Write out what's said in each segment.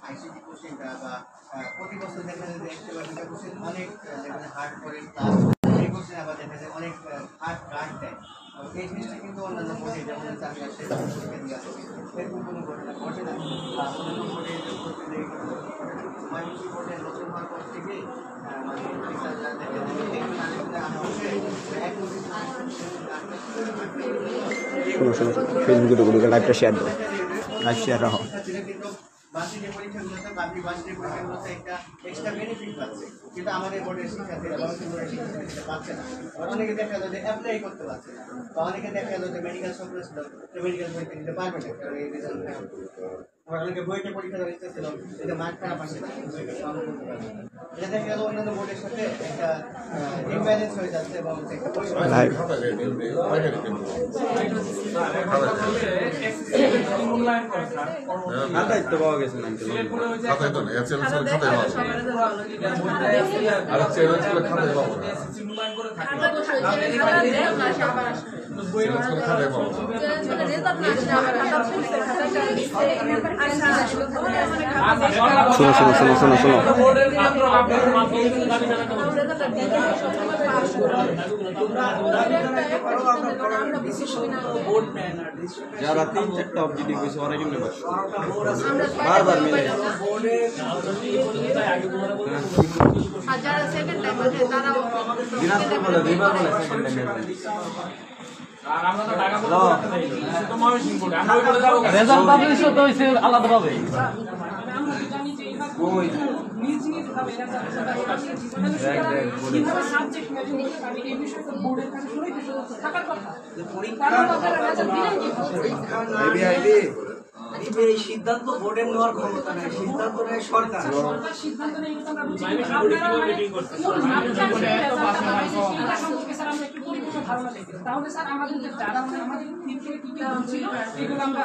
ICT কোশ্চেনটা বা প্রতি বছর দেখা যায় একটা বা দুটা কোশ্চেন অনেক হার্ড করে এই কোশ্চেন আবার দেখা যায় অনেক হার্ড গার্ড দেয়। এই জিনিসটা কিন্তু অন্যান্য বোর্ডে যেমন চাকরি আসে দিয়ে আসে এরকম কোনো ঘটনা ঘটে না। অন্যান্য বোর্ডে ময়মনসিংহ বোর্ডে নতুন হওয়ার পর থেকে মানে টিচাররা দেখা শোনো ফেসবুকে ঢুকে লাইভটা শেয়ার দাও, লাইভ শেয়ার রাখো। বার্ষিক পরীক্ষাগুলোতে বাকি বার্ষিক পরীক্ষাগুলোতে একটা এক্সট্রা বেনিফিট পাচ্ছে, কিন্তু আমাদের বোর্ডের শিক্ষার্থীরা বোর্ডের শিক্ষার্থীরা পাচ্ছে না। অনেকে দেখা গেল যে অ্যাপ্লাই করতে পারছে না, বা অনেকে দেখা গেল যে মেডিকেল শপ ছিল মেডিকেল পরীক্ষা দিতে পারবে না, কারণ এই রেজাল্ট আবার অনেকে বইটা পরীক্ষা দেওয়ার ইচ্ছা ছিল, এটা মার্ক খারাপ আসছে না, বইটা সামনে করতে পারবে না। এটা দেখা গেল অন্যান্য বোর্ডের সাথে একটা ইমব্যালেন্স হয়ে যাচ্ছে এবং একটা পাওয়া গেছে না খাতায় তো না খাতায় আর খাতায় পাবো না শোনো যারা 3-4টা অবজেক্টিভ হয়েছে ওরা কেমনে পাচ্ছে বারবার মিলে দিনাজপুর বলে দুইবার বলে সেকেন্ড টাইম রেজাল্ট পাবলিশ তো হইছে আলাদা ভাবে এই সিদ্ধান্ত বোর্ডের নেওয়ার ক্ষমতা নেই, সিদ্ধান্ত নেয় সরকার। তাহলে স্যার আমাদের যারা আমাদের এগুলো আমরা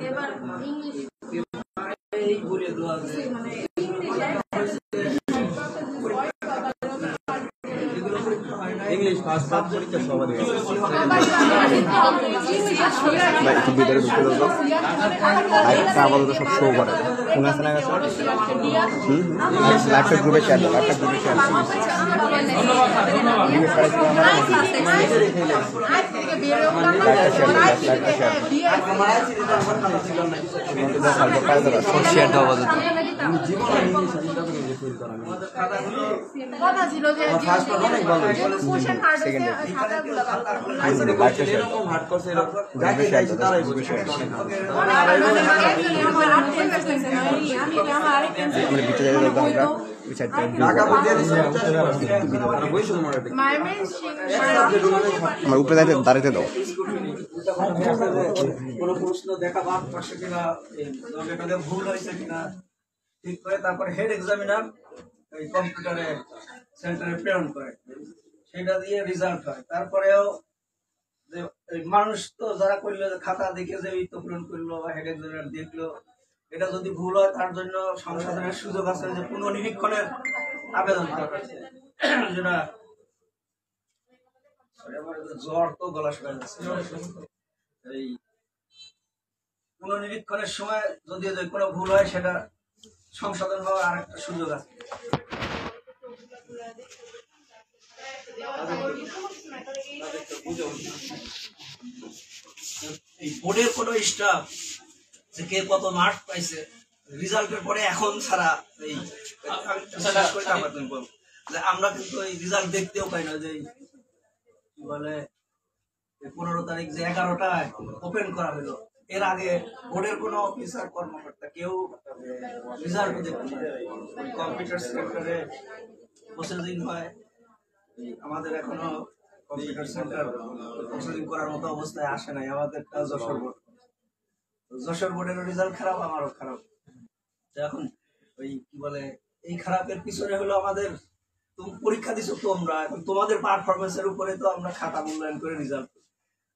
এবার ইংলিশ ইংলিশ ফার্স্ট পার্ট পরীক্ষা সবারই একটু ভিতরে ঢুকে দাও, লাইভটা আপাতত সব শো করে শোনা শোনা গেছে। লাইভটা গ্রুপে শেয়ার দাও, লাইভটা গ্রুপে শেয়ার দাও। শেয়ার দাও আপাতত। কথা ছিল যে কোশ্চেন হার্ড হয়েছে খাতাগুলো ভালো আমার উপরে দাঁড়াতে দাও। কোনো প্রশ্ন দেখা বাদ পাশে কিনা ভুল হয়েছে কিনা ঠিক করে তারপরে হেড এক্সামিনার ওই কম্পিউটারে সেন্টারে প্রেরণ করে, সেটা দিয়ে রেজাল্ট হয়। তারপরেও যে মানুষ তো যারা করলো খাতা দেখে যে তো পূরণ করলো বা হেড এক্সামিনার দেখলো, এটা যদি ভুল হয় তার জন্য সংশোধনের সুযোগ আছে, যে পুনর্নিরীক্ষণের আবেদন করা যেটা জ্বর তো গলা শুকা যাচ্ছে। এই পুনর্নিরীক্ষণের সময় যদি কোনো ভুল হয় সেটা সংশোধন হওয়ার আরেকটা সুযোগ আছে। এই বোর্ডের কোনো স্টাফ যে কে কত মার্ক পাইছে রেজাল্টের পরে এখন ছাড়া এই আমরা কিন্তু এই রেজাল্ট দেখতেও পাই না, যে বলে 15 তারিখ যে 11টায় ওপেন করা হলো, এর আগে বোর্ডের কোনো অফিসার কর্মকর্তা কেউ রেজাল্ট দেখতে কম্পিউটার সেন্টারে প্রসেসিং হয়। আমাদের এখনো কম্পিউটার সেন্টার প্রসেসিং করার মতো অবস্থায় আসে নাই। আমাদের যশোর বোর্ডের রেজাল্ট খারাপ, আমারও খারাপ। এখন ওই কি বলে এই খারাপের পিছনে হলো আমাদের তুমি পরীক্ষা দিছো তোমরা, এখন তোমাদের পারফরমেন্সের উপরে তো আমরা খাতা মূল্যায়ন করে রেজাল্ট।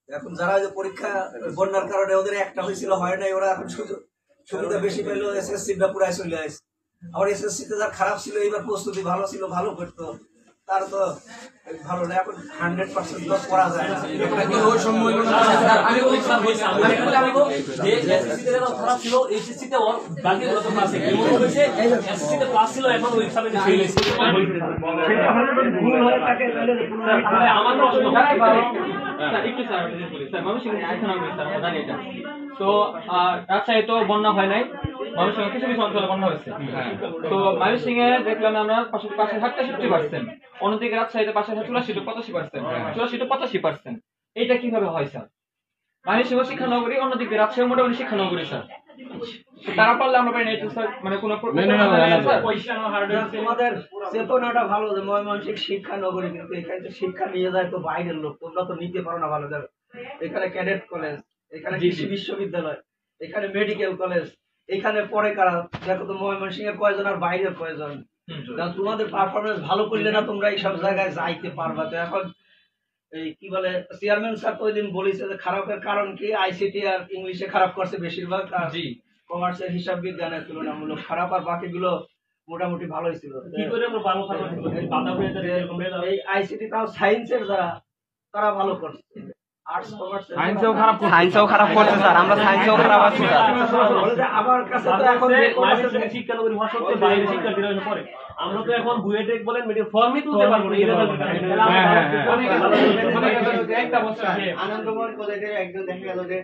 এখন যারা যে পরীক্ষা বন্যার কারণে ওদের একটা হয়েছিল হয় নাই, ওরা এখন সুবিধা বেশি পেলো, এসএসসিটা পুরাই চলে আসছে। আবার এসএসসিতে যার খারাপ ছিল, এবার প্রস্তুতি ভালো ছিল, ভালো করতো, তার তো ভালো না। এখন 100% তো করা যায় না। তো রাজশাহী তো বন্যা হয় নাই, ময়মনসিংহে কিছু কিছু অঞ্চলে বন্যা হয়েছে। তো ময়মনসিংহে দেখলাম আমরা 65% অন্যদিকে রাজশাহীতে 84-85%, 84-85%। এটা কিভাবে হয় স্যার? ময়মনসিংহ শিক্ষানগরী, অন্যদিকে রাজশাহী মোটামুটি শিক্ষানগরী স্যার। তারা পারলে আমরা পাই না স্যার, মানে কোনো তোমাদের চেতনাটা ভালো যে ময়মনসিংহ শিক্ষা নগরী, কিন্তু এখানে তো শিক্ষা নিয়ে যায় তো বাইরের লোক, তোমরা তো নিতে পারো না ভালো। এখানে ক্যাডেট কলেজ, এখানে কৃষি বিশ্ববিদ্যালয়, এখানে মেডিকেল কলেজ, এখানে পড়ে কারা? দেখো তো ময়মনসিংহে কয়জন আর বাইরের কয়জন? তোমাদের পারফরমেন্স ভালো করলে না তোমরা এইসব জায়গায় যাইতে পারবা। তো এখন এই কি বলে চেয়ারম্যান স্যার তো ওই দিন বলেছে যে খারাপের কারণ কি, আইসিটি আর ইংলিশে খারাপ করছে বেশিরভাগ, আর কমার্সের হিসাব বিজ্ঞানের তুলনামূলক খারাপ, আর বাকিগুলো মোটামুটি ভালোই ছিল। এই আইসিটি তাও সায়েন্সের যারা, তারা ভালো করছে। আর্টস কমার্স সায়েন্সেও খারাপ করছে স্যার, আমরা সায়েন্সেও খারাপ আছি স্যার। আমার কাছে তো এখন শিক্ষানগরী হওয়া সত্ত্বেও বাইরে শিক্ষার্থীরা এসে পড়ে। আমরা তো এখন বুয়েটেক বলেন মেডিকেল ফর্মই তুলতে পারবো না। আনন্দমোহন কলেজের একজন দেখা গেল যে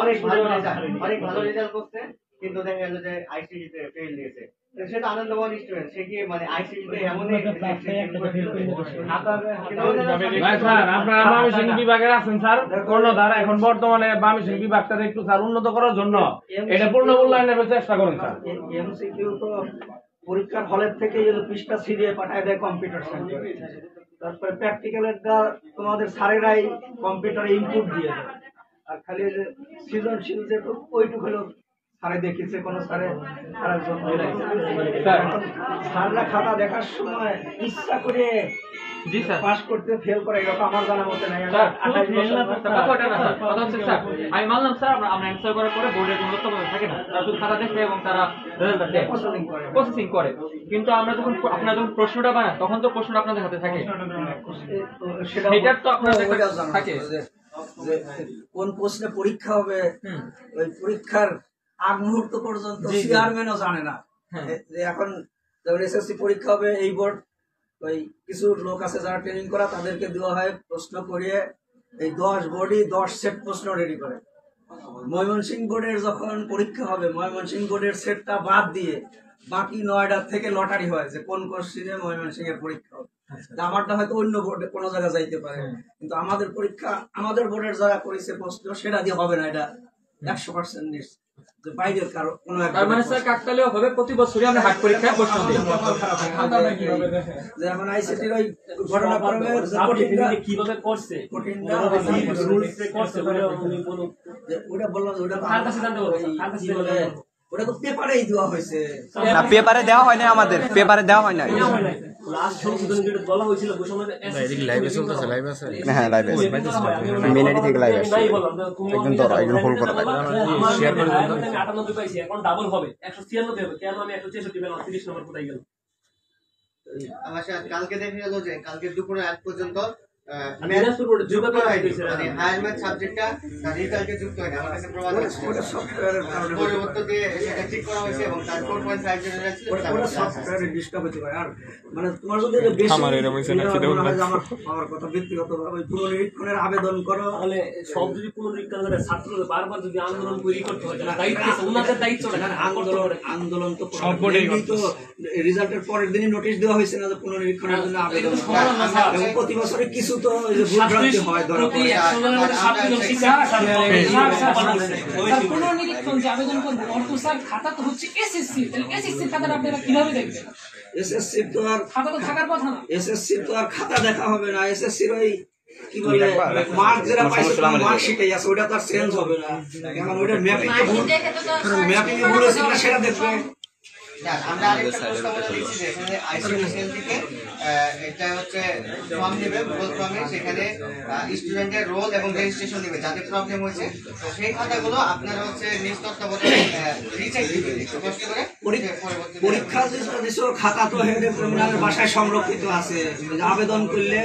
অনেক ভালো রেজাল্ট করছে, কিন্তু দেখা গেল যে আইসিটিতে ফেল দিয়েছে। সেটা আনন্দমোহন স্টুডেন্ট, সে কি মানে আইসিটিতে এমন আপনারা ময়মনসিংহ বিভাগের আছেন স্যার, কর্ণধার। এখন বর্তমানে ময়মনসিংহ বিভাগটা একটু স্যার উন্নত করার জন্য এটা পূর্ণ মূল্যায়নের চেষ্টা করুন স্যার। এমসিকিউ তো পরীক্ষার হলের থেকে পৃষ্ঠা ছিঁড়িয়ে পাঠায় দেয় কম্পিউটার সেন্টারে, তারপরে প্র্যাকটিক্যালেরটা তোমাদের স্যারেরাই কম্পিউটারে ইনপুট দিয়ে দেয়। আর খালি যে সৃজনশীল যে ওইটুকু হলো স্যারে দেখেছে, কোনো স্যারে স্যাররা খাতা দেখার সময় ইচ্ছা করে পাস করতে ফেল করে, এরকম আমার জানা মতে নাই। আমি মানলাম স্যার, আমরা অ্যান্সার করার পরে বোর্ডের কোনো তথ্য থাকে না, তারা শুধু খাতা দেখে এবং তারা প্রসেসিং করে। কিন্তু আমরা যখন আপনারা যখন প্রশ্নটা বানান, তখন তো প্রশ্নটা আপনাদের হাতে থাকে, সেটার তো আপনাদের থাকে যে কোন প্রশ্নে পরীক্ষা হবে, ওই পরীক্ষার আগ মুহূর্ত পর্যন্ত চেয়ারম্যানও জানে না যে এখন যখন এসএসসি পরীক্ষা হবে, এই বোর্ড ওই কিছু লোক আছে যারা ট্রেনিং করা, তাদেরকে দেওয়া হয় প্রশ্ন করিয়ে এই 10 বোর্ডই 10 সেট প্রশ্ন রেডি করে। ময়মনসিংহ বোর্ডের যখন পরীক্ষা হবে, ময়মনসিংহ বোর্ডের সেটটা বাদ দিয়ে বাকি 9টা থেকে লটারি হয় যে কোন কোশ্চিনে ময়মনসিংহের পরীক্ষা হবে। আমারটা হয়তো অন্য বোর্ডে কোনো জায়গায় যাইতে পারে, কিন্তু আমাদের পরীক্ষা আমাদের বোর্ডের যারা করেছে প্রশ্ন সেটা দিয়ে হবে না, এটা 100% নিশ্চিত। বাইরের কারো কোনো কাকতালীয় ভাবে প্রতি বছরই আমরা হাট পরীক্ষায় প্রশ্ন দিই। যেমন আইসিটির ওই ঘটনাক্রমে কিভাবে করছে, ওটা বললাম, ওটা তো পেপারেই দেওয়া হয়েছে। পেপারে দেওয়া হয় না, আমাদের পেপারে দেওয়া হয় না। হ্যাঁ, লাইভ আছে, মেন আইডি থেকে লাইভ আছে। একজন ধরো, একজন হোল্ড করা থাকে। শেয়ার করে দিন। 98 পাইছি, এখন ডাবল হবে 196 হবে। কেন আমি 166 পেলাম? 30 নম্বর কোথায় গেল? আমার সাথে কালকে দেখা গেল যে কালকে দুপুরে আগ পর্যন্ত হায়ার ম্যাথ সাবজেক্টটা রেজাল্টে যুক্ত হয়নি। আমার কাছে প্রমাণ আছে, পরিবর্তন দিয়ে সেটা ঠিক করা হয়েছে এবং তার 4.5 জেনারেল ছিল, সফটওয়্যারে ডিস্টার্ব হতে পারে। আর মানে তোমার যদি বেশি আমার কথা ব্যক্তিগতভাবে পুনর্নিরীক্ষণের আবেদন করো, তাহলে সব যদি পুনর্নিরীক্ষণ করে ছাত্রদের বারবার যদি আন্দোলন তৈরি করতে হয়, দায়িত্ব ওনাদের দায়িত্ব না। আন্দোলন তো সব বোর্ডেই তো রেজাল্টের পরের দিনই নোটিশ দেওয়া হয়েছে না যে পুনর্নিরীক্ষণের জন্য আবেদন। প্রতি বছরে কিছু তো পুনর্নিরীক্ষণ যে আবেদন করবো, অর্থ স্যার খাতা তো হচ্ছে এসএসসি, এসএসসি খাতাটা আপনারা কিভাবে দেখবেন? এসএসসি তো আর খাতা তো থাকার কথা না। এসএসসি তো আর খাতা দেখা হবে না, এসএসসির ওই কি বলে মার্ক যেটা পাইছে মার্কশিটে আছে, ওটা তো আর চেঞ্জ হবে না। এখন ওটা ম্যাপিং এ ভুল আছে কিনা সেটা দেখবে। আমরা আরেকটা প্রস্তাবনা দিচ্ছি যে এখানে আইসিটি সেল থেকে এটা হচ্ছে ফর্ম নেবে, গুগল ফর্মে সেখানে স্টুডেন্টের রোল এবং রেজিস্ট্রেশন নেবে, যাদের প্রবলেম হয়েছে তো সেই খাতাগুলো আপনারা হচ্ছে নিজ তত্ত্বাবধানে রিচেক দিবেন একটু কষ্ট করে। পরীক্ষা খাতা তো হেড এক্সামিনারের বাসায় সংরক্ষিত আছে, আবেদন করলে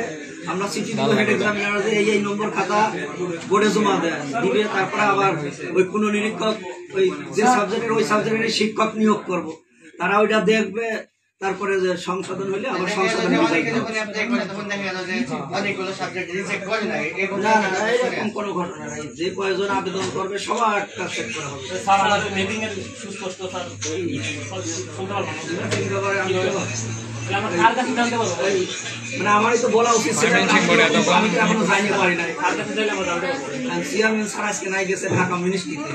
আমরা চিঠি দিব হেড এক্সামিনার যে এই নম্বর খাতা বোর্ডে জমা দিবে, তারপরে আবার ওই কোনো নিরীক্ষক ওই যে সাবজেক্টের ওই সাবজেক্টের শিক্ষক নিয়োগ করব, তারা ওইটা দেখবে, তারপরে যে সংশোধন হলে আবার সংশোধন অনেকগুলো সাবজেক্ট রিজেক্ট করে না, এরকম কোনো ঘটনা নাই। যে কয়েকজন আবেদন করবে সবার চেক করা হবে। মানে আমারই তো বলা উচিত, আমি তো এখনো জানি পারি নাই। চেয়ারম্যান স্যার আজকে নাই গেছে ঢাকা মিনিস্ট্রিতে,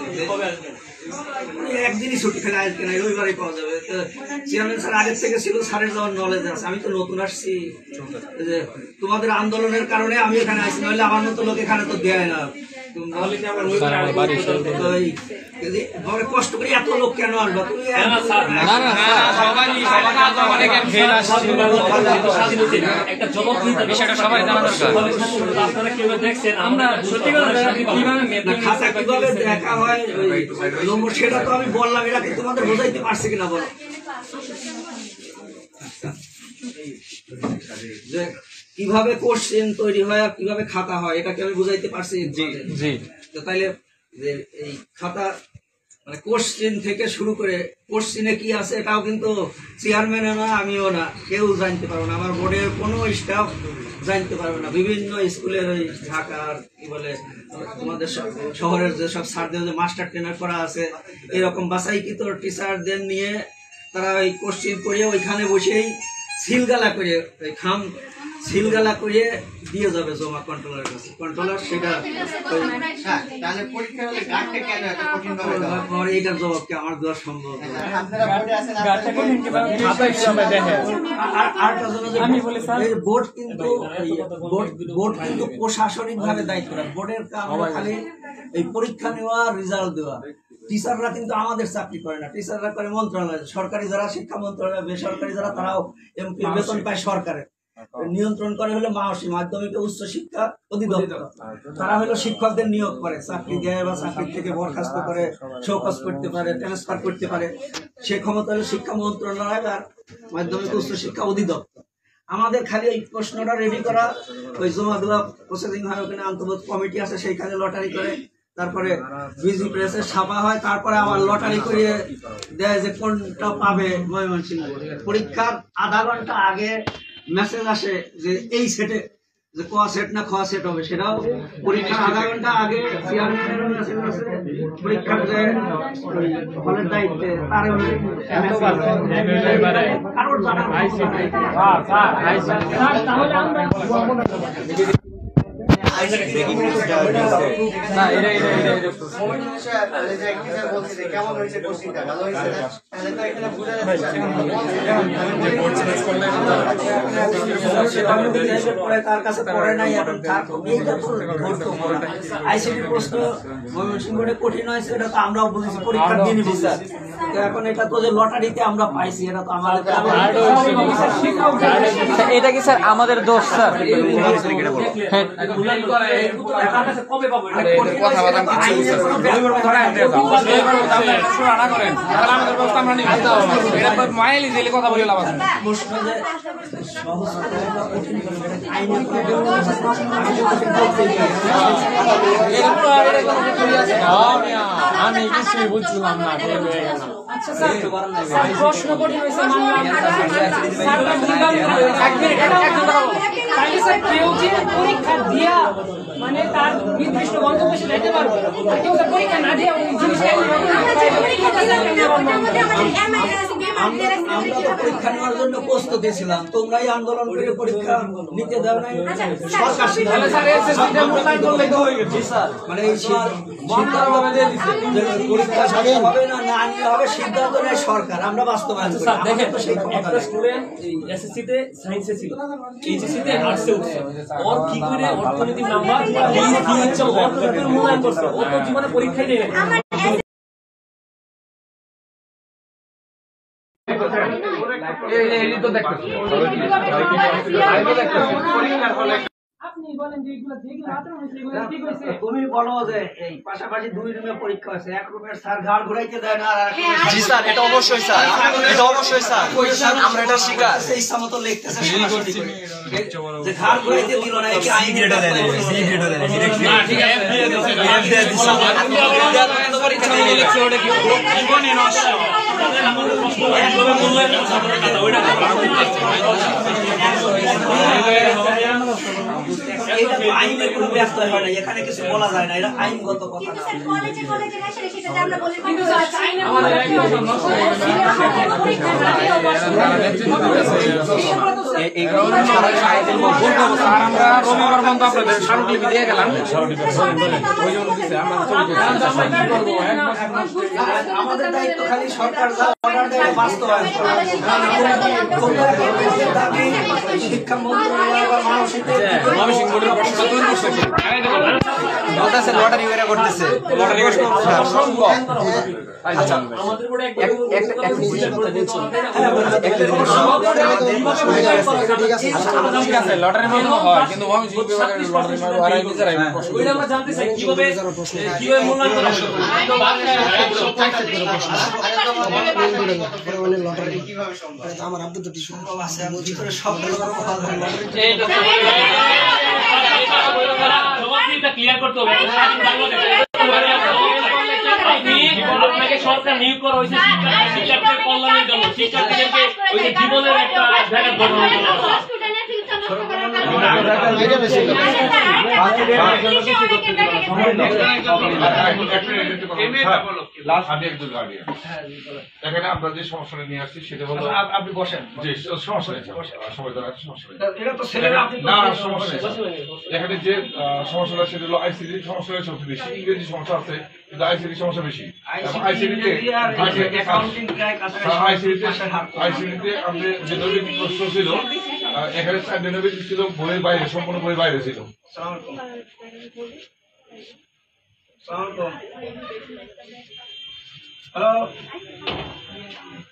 একদিনই ছুটি ফেলে আজকে নাই, রবিবারই পাওয়া যাবে। চেয়ারম্যান স্যার আগের থেকে ছিল, স্যারের যাওয়ার নলেজ আছে। আমি তো নতুন আসছি, যে তোমাদের আন্দোলনের কারণে আমি এখানে আসছি, নাহলে আমার মতো লোক এখানে তো দেয় না। কষ্ট করে এত লোক কেন আসবে তুমি? খাতা কিভাবে দেখা হয় সেটা তো আমি বললাম, এটা কি তোমাদের বোঝাইতে পারছি কিনা বলো? যে কিভাবে কোশ্চেন তৈরি হয় আর কিভাবে খাতা হয় এটা কি আমি বুঝাইতে পারছি? তো তাইলে এই খাতা মানে কোশ্চেন থেকে শুরু করে কোশ্চেনে কি আছে এটাও কিন্তু চেয়ারম্যানও না, আমিও না, কেউ জানতে পারবো না, আমার বোর্ডের কোনো স্টাফ জানতে পারবে না। বিভিন্ন স্কুলের ওই ঢাকার কি বলে তোমাদের শহরের যেসব স্যারদের যে মাস্টার ট্রেনার করা আছে, এরকম বাছাইকৃত টিচারদের নিয়ে তারা ওই কোশ্চেন করে ওইখানে বসেই সিলগালা করে ওই খাম সিলগালা করে দিয়ে যাবে জমা কন্ট্রোলারের কাছে। কন্ট্রোলার সেটা এইটার জবাব কি আমার দেওয়া সম্ভব? বোর্ড কিন্তু প্রশাসনিক ভাবে দায়িত্ব না, বোর্ডের কাম খালি এই পরীক্ষা নেওয়া, রেজাল্ট দেওয়া। টিচাররা কিন্তু আমাদের চাকরি করে না, টিচাররা করে মন্ত্রণালয়। সরকারি যারা শিক্ষা মন্ত্রণালয়, বেসরকারি যারা তারাও এমপি বেতন পায় সরকারের, নিয়ন্ত্রণ করে হলো মাওসি মাধ্যমিক উচ্চ শিক্ষা অধিদপ্তর। তারা হলো শিক্ষকদের নিয়োগ করে, চাকরি দেয় বা চাকরি থেকে বরখাস্ত করে, শোকজ করতে পারে, ট্রান্সফার করতে পারে, সে ক্ষমতা হলো শিক্ষা মন্ত্রণালয় আর মাধ্যমিক উচ্চ শিক্ষা অধিদপ্তর। আমাদের খালি এই প্রশ্নটা রেডি করা, ওই জমা দেওয়া, প্রসেসিং হয়, ওখানে আন্তর্জাতিক কমিটি আছে, সেইখানে লটারি করে, তারপরে বিজি প্রেসে ছাপা হয়, তারপরে আবার লটারি করে দেয় যে কোনটা পাবে ময়মনসিংহ। পরীক্ষার আধা ঘন্টা আগে মেসেজ আসে যে এই সেটে যে ক সেট না খ সেট হবে, সেটাও পরীক্ষার আধা ঘন্টা আগে চেয়ারম্যানেরও মেসেজ আসে, পরীক্ষার যে হলের দায়িত্বে তারও কারোর জানা কেমন হয়েছে কোশ্চেনটা, ভালো হয়েছে না? তাহলে তো এখানে বোঝা তার কাছে পড়ে নাই, এখন আইসিটি প্রশ্ন ময়মনসিংহ বোর্ডে কঠিন হয়েছে, এটা তো আমরাও বুঝেছি পরীক্ষার দিনই বুঝেছি। এখন এটা তো যে লটারিতে আমরা পাইছি, এটা তো আমাদের এটা কি স্যার আমাদের দোষ স্যার? কথা বলে লাভ আছে। আমি কিছুই বুঝলাম না। আচ্ছা স্যার, প্রশ্ন কঠিন হয়েছে তাইলে স্যার কেউ যে পরীক্ষা দিয়া মানে তার নির্দিষ্ট গন্তব্যে সে যেতে পারবে, আর কেউ যে পরীক্ষা না দিয়ে ওই জিনিসটা আমরা পরীক্ষা নেওয়ার জন্য প্রস্তুতি ছিলাম, তোমরাই আন্দোলন করে পরীক্ষা নিতে দাও নাই। মানে এই পরীক্ষা হবে না না আনলে হবে, সিদ্ধান্ত নেয় সরকার, আমরা বাস্তবায়ন করি। দেখেন একটা স্টুডেন্ট এসএসসি তে সায়েন্সে ছিল, এইচএসসি তে আর্টসে উঠছে, ওর কি করে অর্থনীতির নাম্বার কি হচ্ছে ওর মূল্যায়ন করছে, ও তো জীবনে পরীক্ষাই দেয় না। এই তো দেখতেছি আপনি বলেন যে এগুলো যেগুলো আচরণ হয়েছে এগুলো ঠিক হয়েছে তুমি বলো যে এই পাশাপাশি 2 রুমে পরীক্ষা আছে, এক রুমের স্যার ঘাড় ঘুরাইতে দেয় না, আর জি স্যার, এটা অবশ্যই স্যার, এটা অবশ্যই স্যার, আমরা এটা শিকার। ইচ্ছা মতো লিখতেছে যে ঘাড় ঘুরাইতে দিল না, একে আইন না ঠিক এটা আইনের কোনো ব্যস্ত হয় না, এখানে কিছু বলা যায় না, এটা আইনগত কথা। কিন্তু স্যার কলেজে কলেজে না সেটা যেটা আমরা বলি কিন্তু স্যার চাইনা আমাদের একটা আমরা রবিবার বন্ধ আপনাদের স্মারকলিপি দিয়ে গেলাম, আমাদের দায়িত্ব খালি সরকার যা অর্ডার দেয় বাস্তবায়ন করা। শিক্ষা মন্ত্রণালয় বা ময়মনসিংহ বোর্ডের প্রশ্নটা তৈরি করছে বলতেছে লটারি ওরা করতেছে, লটারি অসম্ভব। আচ্ছা আমাদের বোর্ডে ঠিক আছে, লটারির মধ্যে হয় কিন্তু ময়মনসিংহ বিভাগের লটারির মধ্যে আর এই বিচারাই প্রশ্ন ওইটা আমরা জানতে চাই কিভাবে মূল্যায়ন করা হবে। কিভাবে সম্ভব? ভিতরে সব ক্লিয়ার করতে হবে। আপনাকে সরকার নিয়োগ করা হয়েছে শিক্ষার্থীদের কল্যাণের জন্য, শিক্ষার্থীদেরকে ওই যে জীবনের একটা জায়গা ঘটানোর জন্য। এখানে আমরা যে সমস্যাটা নিয়ে আসছি সেটা হলো, আপনি বসেন, যে সমস্যা নেই, সময় দ্বারা সমস্যা নেই, এটা তো ছেলেরা আপনি না সমস্যা নেই। এখানে যে সমস্যাটা সেটা হলো আইসিডি সমস্যা সবচেয়ে বেশি, ইংরেজি সমস্যা আছে কিন্তু আইসিডি সমস্যা বেশি। আইসিডিতে আমাদের যে নৈতিক প্রশ্ন ছিল, এখানে 4 নৈতিক ছিল বইয়ের বাইরে, সম্পূর্ণ বইয়ের বাইরে ছিল। হ্যালো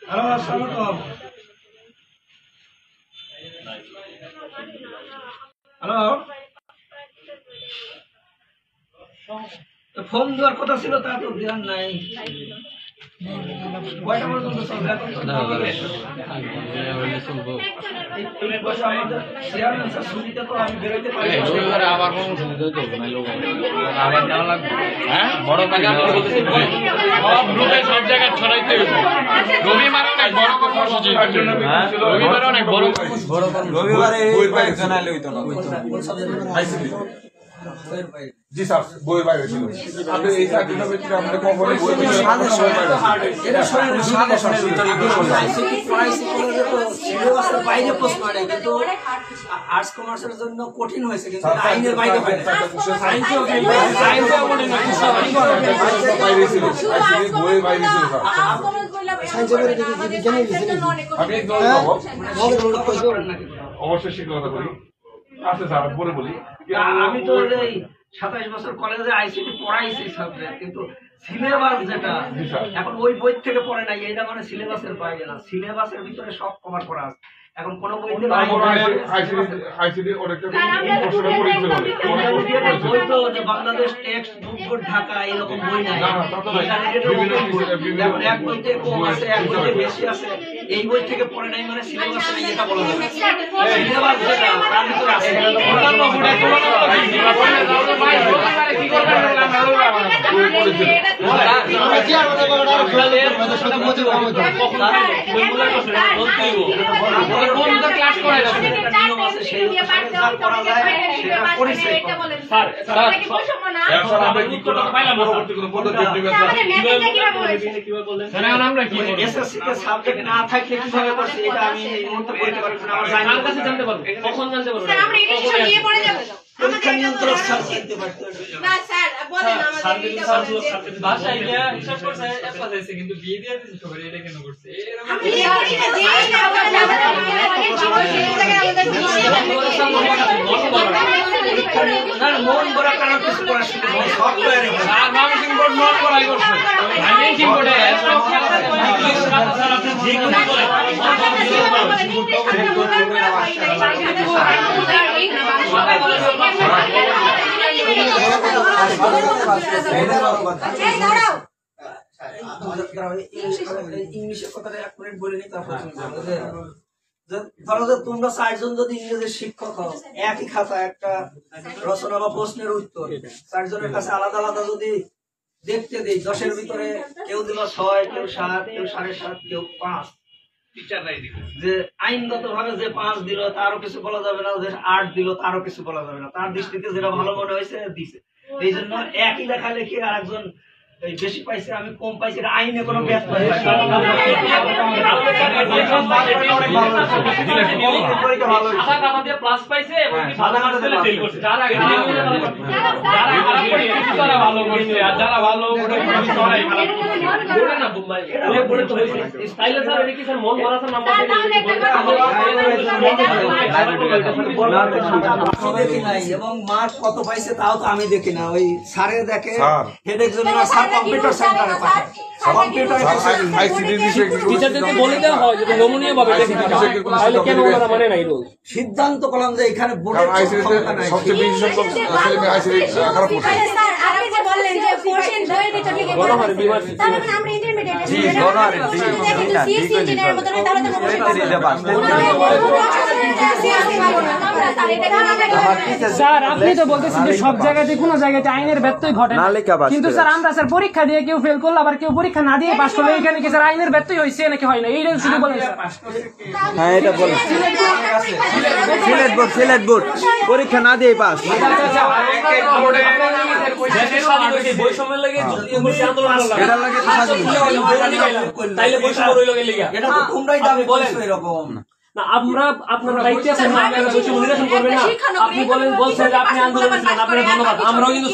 হ্যালো, আসসালামু হ্যালো, ফোন দেওয়ার কথা ছিল, তা তো ধ্যান নাই। কয়টা পর্যন্ত চলবে? ছুটিতে তো আমি বেরোতে পারি। আবার আবার যাওয়া লাগবে, হ্যাঁ বড় কাজ সব গ্রুপে সব জায়গায় ছড়াইতে হবে। রবিবার অনেক বড় কর্মসূচি, রবিবার অনেক বড় রবিবারে কয়েকজন আইলে হইতো না। জি স্যার, বইয়ের বাইরে ছিল। আপনি এই 4 দিনের ভিতরে আমাদের কখনোই বই বাইরে বাইরে প্রশ্ন নেই, কিন্তু আর্টস কমার্সের জন্য কঠিন হয়েছে, কিন্তু আইনের বাইরে হয় না। বাইরে ছিল, বইয়ের বাইরে ছিল আমি অবশ্যই শিক্ষকতা করি। আচ্ছা স্যার, বলে বলি, আমি তো এই 27 বছর কলেজে আইসিটি পড়াইছি সাবজেক্ট, কিন্তু সিলেবাস যেটা এখন ওই বই থেকে পড়ে নাই, এটা মানে সিলেবাসের বাইরে না, সিলেবাসের ভিতরে সব কভার করা আছে। এখন কোন বই থেকে বই তো বাংলাদেশ টেক্সট বুক ঢাকা এরকম বই নাই, এক বইতে কম আছে, এক বইতে বেশি আছে, এই বই থেকে পড়ে নাই মানে সিলেবাস নাই, এটা বলা যাবে। সিলেবাস যেটা তার ভিতরে আছে। সাবজেক্ট না থাকলে কিভাবে করছে এটা আমি এই মুহূর্তে বলতে পারবো না, আমার জানতে পারবো, কখন জানতে পারবো? পরীক্ষা নিয়ন্ত্রক স্যার জানতে পারতো না। স্যার বলেন আমাদের ভাষা এটা হিসাব করছে একটা দিয়েছে কিন্তু বিয়ে দিয়ে দিয়েছে সবাই, এটা কেন করছে? আমি বিয়ে করি না, দেই না, আমাদের অনেক বাবা সেই জায়গায় আমাদের মন করা কারণ কিছু করার সুযোগ নেই, সফটওয়্যারে আর ময়মনসিংহ বোর্ড নট করাই করছে। ময়মনসিংহ বোর্ডে ইংলিশের কথাটা 1 মিনিট বলে নি, তারপর ধরো যে তোমরা 4 জন যদি ইংরেজির শিক্ষক হও, একই খাতা একটা রচনা বা প্রশ্নের উত্তর 4 জনের কাছে আলাদা আলাদা যদি দেখতে দিই, 10-এর ভিতরে কেউ দিল 6, কেউ 7, কেউ 7.5, কেউ 5, যে আইনগত ভাবে যে 5 দিল তারও কিছু বলা যাবে না, যে 8 দিল তারও কিছু বলা যাবে না, তার দৃষ্টিতে যেটা ভালো মনে হয়েছে দিছে। এই জন্য একই লেখালেখি আর একজন বেশি পাইছে আমি কম পাইছি, এটা আইনে কোনো ব্যত্যয় হয় দেখি নাই, এবং মার্ক কত পাইছে তাও তো আমি দেখি না, ওই স্যারে দেখে, হেড এক্সামিনার স্যার কম্পিউটার সেন্টারে পাঠায়, কম্পিউটারে টিচারদেরকে বলে দেওয়া হয় যে নমনীয় ভাবে দেখে তাহলে কেন ওরা মানে নাই রোল সিদ্ধান্ত করলাম যে এখানে বোর্ডের ক্ষমতা নাই। সবচেয়ে বেশি সংখ্যক ছেলে মেয়ে আইসিডি খারাপ করছে। স্যার আপনি যে বললেন যে কোশ্চেন বইয়ের ভিতর থেকে বলা হয়েছে, তাহলে মানে আমরা ইন্টারমিডিয়েট সিএসসি ইঞ্জিনিয়ার মত না, তাহলে তো স্যার আপনি তো বলতেছেন যে সব জায়গাতে কোনো জায়গাতে আইনের ব্যত্যয় ঘটে না, কিন্তু স্যার আমরা স্যার পরীক্ষা দিয়ে কেউ ফেল করলো আবার কেউ পরীক্ষা না দিয়ে পাস করলো, এখানে কি স্যার আইনের ব্যত্যয় হয়েছে নাকি হয় না, এইটা শুধু বলেন স্যার। হ্যাঁ এটা বলেন, সিলেট বোর্ড পরীক্ষা না দিয়ে পাস। বৈষম্যের লাগে তাইলে বৈষম্য রইল গেলে এটা তো তোমরাই দাবি বলেছো এরকম না, আমরা আপনারা দায়িত্বে আছেন না, আপনারা বৈষম্য নিরসন করবেন না। আপনি বলছেন যে আপনি আন্দোলনে ছিলেন, আপনার ধন্যবাদ। আমরাও কিন্তু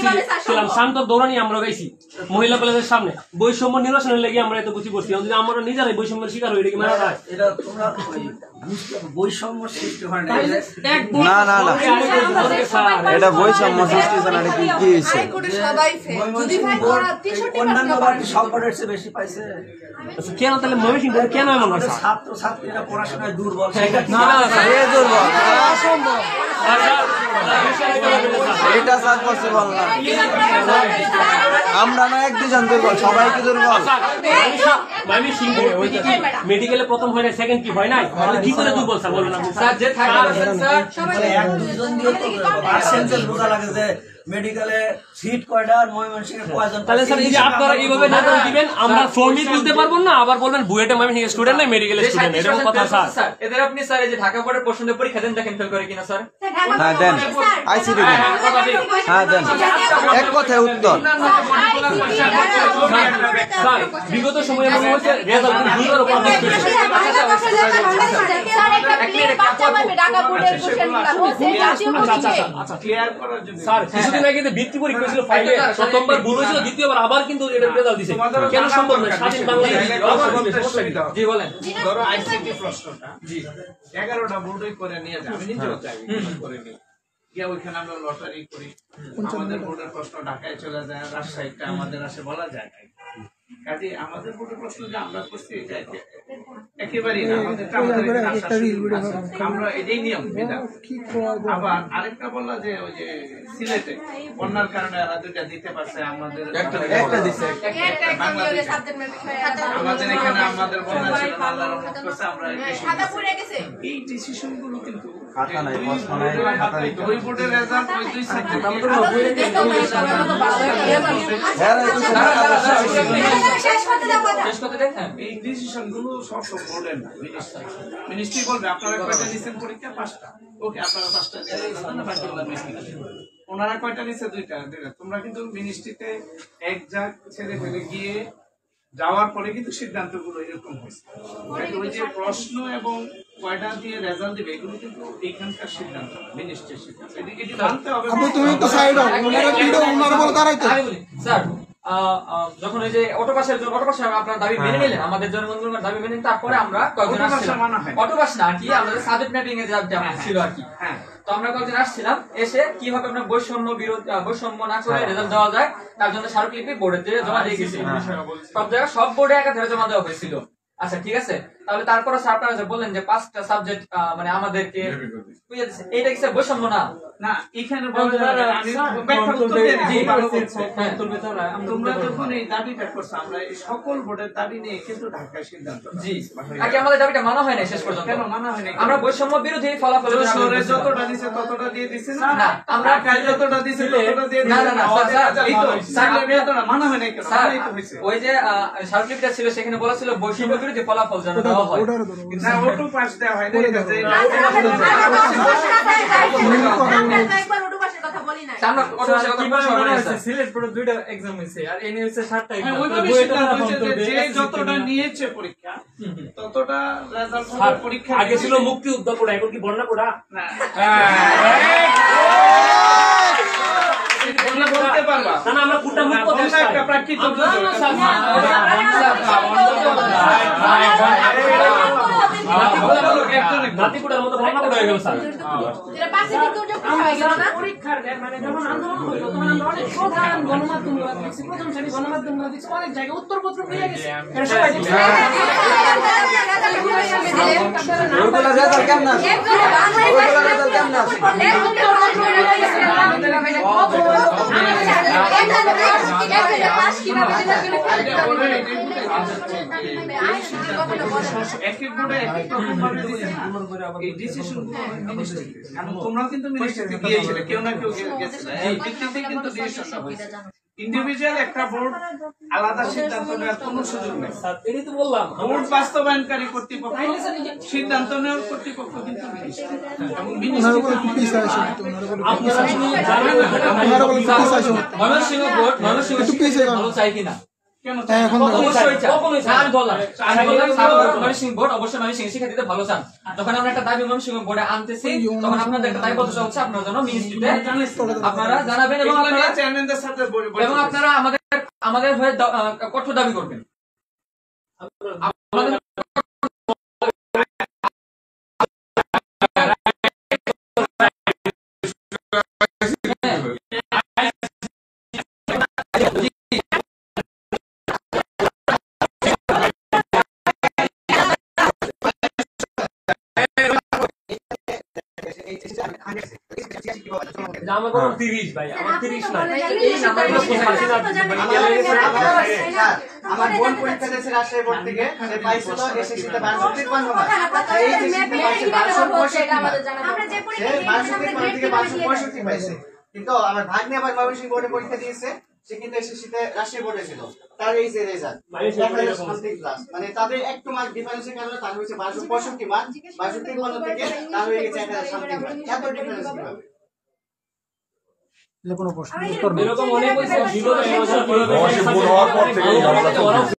ছিলাম, শান্ত দৌড়ানি আমরা গাইছি মহিলা কলেজের সামনে, বৈষম্য নিরসনের লেগে আমরা এত বুঝি করছি, যদি আমরা নিজেরাই বৈষম্যের শিকার হয়ে গেছি মারা যায়। এটা তোমরা বৈষম্য সৃষ্টি হয় না, না না না এটা বৈষম্য সৃষ্টি না, এটা কি হয়েছে অন্যান্য বাড়ি সব বোর্ডের চেয়ে বেশি পাইছে কেন, তাহলে ময়মনসিংহ কেন এমন হয়? ছাত্র ছাত্রীরা পড়াশোনায় দুর্বল, না না দুর্বল এটা স্যার পসিবল না, আমরা না 1-2 দুর্বল, সবাই কি দুর্বল? মেডিকেলে প্রথম হয় না, সেকেন্ড কি হয় নাই, তাহলে কি করে দুর্বল স্যার বলবেন? স্যার যে থাকে স্যার 1-2 জন দিয়ে তো পার্সেন্টেজ বোঝা লাগে যে মেডিকেলে সিট কয়টা আর ময়মনসিংহের কয়জন। তাহলে স্যার এই যে আপনারা এইভাবে না করে দিবেন, আমরা ফর্মই তুলতে পারবো না, আবার বলবেন বুয়েটে ময়মনসিংহের স্টুডেন্ট না মেডিকেলের স্টুডেন্ট, এরকম কথা স্যার। এদের আপনি স্যার এই যে ঢাকা বোর্ডের প্রশ্ন পরীক্ষা দেন, দেখেন ফেল করে কিনা স্যার। হ্যাঁ দেন আইসিডি দেন, হ্যাঁ দেন এক কথায় উত্তর। স্যার বিগত সময়ে মনে হচ্ছে রেজাল্ট দুইবার পাবলিশ করেছে স্যার, কিছুদিন আগে যে বৃত্তি পরীক্ষা ছিল ফাইলে প্রথমবার ভুল হয়েছিল, দ্বিতীয়বার আবার কিন্তু এটা রেজাল্ট দিছে, কেন সম্ভব নয়? স্বাধীন বাংলাদেশ। জি বলেন। ধরো আইসিটি প্রশ্নটা 11টা বোর্ডই করে নিয়ে যায়, আমি নিজেও চাই করে নিই গিয়ে ওইখানে আমরা লটারি করি, আমাদের বোর্ডের প্রশ্ন ঢাকায় চলে যায়, রাজশাহীটা আমাদের আসে বলা যায় না। কাজে আমাদের বোর্ডের প্রশ্ন যে আমরা করছি এটা একেবারেই না, আমরা এটাই নিয়ম বিধান। আবার আরেকটা বললা যে ওই যে সিলেটে বন্যার কারণে এরা 2টা দিতে পারছে, আমাদের একটা দিচ্ছে, আমাদের এখানে আমাদের বন্যা ছিল না, আল্লাহর রহমত করছে আমরা এই ডিসিশন গুলো কিন্তু দুই বোর্ডের রেজাল্ট ওই 2 এই ডিসিশন গুলো সব বোর্ডের না, মিনিস্ট্রি বলবে আপনারা কয়টা নিচ্ছেন পরীক্ষা 5টা, ওকে আপনারা 5টা দিয়ে বাকিগুলো মিনিস্ট্রি, ওনারা কয়টা নিচ্ছে 2টা। তোমরা কিন্তু মিনিস্ট্রিতে এক জায়গ ছেড়ে ফেলে গিয়ে যাওয়ার পরে কিন্তু সিদ্ধান্ত গুলো এরকম হয়েছে, ওই যে প্রশ্ন এবং কয়টা দিয়ে রেজাল্ট দিবে এগুলো কিন্তু এইখানকার সিদ্ধান্ত, মিনিস্ট্রির সিদ্ধান্ত, এটি মানতে হবে। স্যার যখন ওই যে অটো পাসের জন্য অটো পাসে আপনার দাবি মেনে নিলেন, আমাদের জনগণের দাবি মেনে তারপরে আমরা কয়েকজন আসছিলাম, অটো পাস না কি আমাদের সাবজেক্ট ম্যাপিং এ ছিল আর কি, তো আমরা কয়েকজন আসছিলাম, এসে কিভাবে আপনার বৈষম্য না করে রেজাল্ট দেওয়া যায় তার জন্য স্মারকলিপি বোর্ডে জমা দিয়ে গেছি, সব জায়গায় সব বোর্ডে একাধারে জমা দেওয়া হয়েছিল। আচ্ছা ঠিক আছে, তাহলে তারপরে স্যার আপনারা যে বললেন যে 5টা সাবজেক্ট মানে আমাদেরকে এইটা কি স্যার বৈষম্য না? না এখানে তোমরা যখন এই দাবিটা করছো, আমরা এই সকল বোর্ডের দাবি নিয়ে কিন্তু ঢাকার সিদ্ধান্ত। জি, আগে আমাদের দাবিটা মানা হয় না শেষ পর্যন্ত। কেন মানা হয় না? আমরা বৈষম্য বিরোধী ফলাফল যতটা দিছে ততটা দিয়ে দিছে না, আমরা কাজ যতটা দিছে ততটা দিয়ে না না না স্যার এই তো স্যার যতটা মানা হয় না কেন? স্যার ওই যে সার্টিফিকেট ছিল সেখানে বলা ছিল বৈষম্য বিরোধী ফলাফল যেন দেওয়া হয় না, ওটু পাস দেওয়া হয় না। সিলেট বোর্ডে 2টা এক্সাম হয়েছে আর এনে হচ্ছে 7টা এক্সাম। যে যতটা নিয়েছে পরীক্ষা ততটা রেজাল্ট হবে। পরীক্ষা আগে ছিল মুক্তি উদ্যাপড়া, এখন কি বন্যা পড়া? না বলতে পারবা না না, আমরা পুরোটা মুক্ত দেশ চাই। একটা প্রাকৃতিক নাতিপুরার মতো বন্যা পড়া হয়ে গেল স্যার। পরীক্ষার মানে যখন আন্দোলন হতো তখন আমরা অনেক প্রধান গণমাধ্যমগুলো দেখছি, প্রথম শ্রেণী গণমাধ্যমগুলো দেখছি অনেক জায়গায় উত্তরপত্র পেয়ে গেছে। এটা সবাই দেখছে। তোমরাও কিন্তু মিনিস্ট্রিতে গিয়েছিলে, কেউ না কেউ গেছিলে, এই ভিত্তিতে কিন্তু ডিসিশনটা হয়েছে। ইন্ডিভিজুয়াল একটা বোর্ড আলাদা সিদ্ধান্ত নেওয়ার কোনো সুযোগ নেই। এটাই তো বললাম, বোর্ড বাস্তবায়নকারী কর্তৃপক্ষ, সিদ্ধান্ত নেওয়ার কর্তৃপক্ষ কিন্তু মিনিস্ট্রি এবং মিনিস্ট্রি ময়মনসিংহ বোর্ড ভালো চাই কিনা? শিক্ষার্থীদের ভালো চান। যখন আমরা একটা দাবি ময়মনসিংহ বোর্ডে আনতেছি তখন আপনাদের একটা দায়বদ্ধতা হচ্ছে আপনারা যেন মিনিস্ট্রিতে আপনারা জানাবেন এবং আপনারা আমাদের হয়ে কঠোর দাবি করবেন। আমার 30 ভাই, আমার 30 না। আমার বোন পরীক্ষা দিয়েছে রাজশাহী বোর্ড থেকে, সে পাইছিল এসএসসিতে 1253 মার্ক। এই এসএসসিতে পাইছে 1265 মার্ক। সে 1253 থেকে 1265 পাইছে। কিন্তু আমার ভাগ্নে আবার ময়মনসিংহ বোর্ডে পরীক্ষা দিয়েছে, সে কিন্তু এসএসসিতে রাজশাহী বোর্ডে ছিল। তার এই যে রেজাল্ট মানে তাদের একটু মার্ক ডিফারেন্সের কারণে তার হয়েছে 1265 মার্ক, 1253 থেকে তার হয়ে গেছে 1000 মার্ক। এত ডিফারেন্স কিভাবে? কোনো প্রশ্ন উত্তর নেই। এরকম অনেক